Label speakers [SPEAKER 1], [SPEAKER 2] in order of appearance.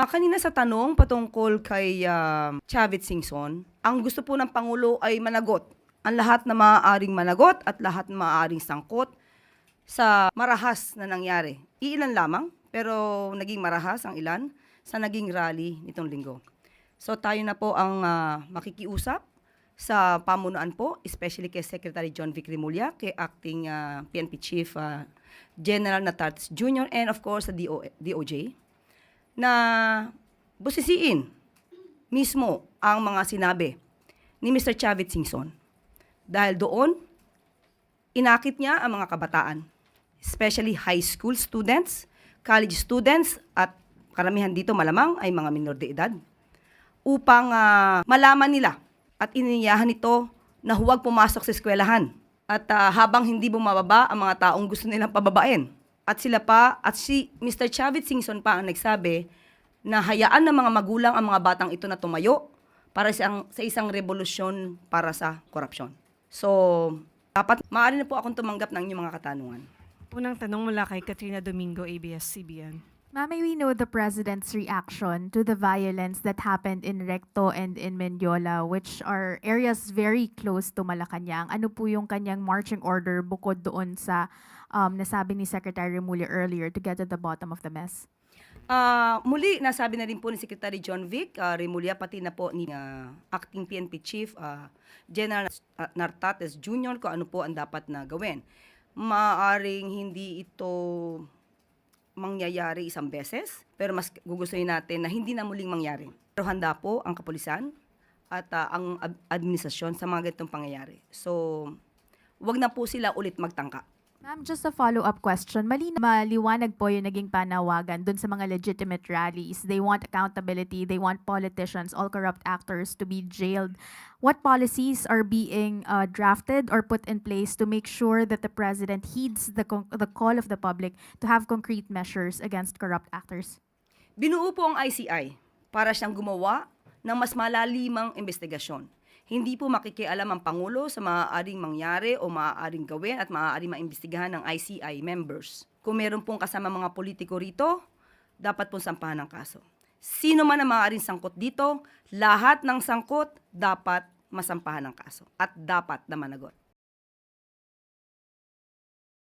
[SPEAKER 1] Kanina sa tanong patungkol kay Chavit Singson, ang gusto po ng Pangulo ay managot ang lahat na maaaring managot at lahat na maaaring sangkot sa marahas na nangyari. Iilan lamang, pero naging marahas ang ilan sa naging rally nitong linggo. So tayo na po ang makikiusap sa pamunuan po, especially kay Secretary John Vic Remulla, kay Acting PNP Chief General Natartes Jr., and of course sa DOJ, na busisiin mismo ang mga sinabi ni Mr. Chavit Singson. Dahil doon, inakit niya ang mga kabataan, especially high school students, college students, at karamihan dito malamang ay mga minor de edad, upang malaman nila at iniyahan ito na huwag pumasok sa eskwelahan. At habang hindi bumababa ang mga taong gusto nilang pababain. At sila pa, at si Mr. Chavit Singson pa ang nagsabi na hayaan ng mga magulang ang mga batang ito na tumayo para sa isang revolusyon para sa korupsyon. So, dapat maaari na po akong tumanggap ng inyong mga katanungan.
[SPEAKER 2] Unang tanong mula kay Katrina Domingo, ABS-CBN.
[SPEAKER 3] Ma'am, may we know the President's reaction to the violence that happened in Recto and in Mendiola, which are areas very close to Malacanang. Ano po yung kanyang marching order bukod doon sa nasabi ni Secretary Remulla earlier to get to the bottom of the mess?
[SPEAKER 1] Muli, nasabi na rin po ni Secretary John Vic Remulla, pati na po ni Acting PNP Chief General Natartes Jr. kung ano po ang dapat na gawin. Maaring hindi ito mangyayari isang beses, pero mas gugustuhin natin na hindi na muling mangyari. Pero handa po ang kapulisan at ang administrasyon sa mga ganitong pangyayari. So, wag na po sila ulit magtangka.
[SPEAKER 3] Ma'am, just a follow-up question. Maliwanag po yung naging panawagan dun sa mga legitimate rallies. They want accountability. They want politicians, all corrupt actors to be jailed. What policies are being drafted or put in place to make sure that the President heeds the call of the public to have concrete measures against corrupt actors?
[SPEAKER 1] Binuo po ang ICI para siyang gumawa ng mas malalimang investigasyon. Hindi po makikialam ang Pangulo sa maaaring mangyari o maaaring gawin at maaaring maimbestigahan ng ICI members. Kung meron pong kasama mga politiko rito, dapat pong sampahan ng kaso. Sino man ang maaaring sangkot dito, lahat ng sangkot dapat masampahan ng kaso at dapat na managot.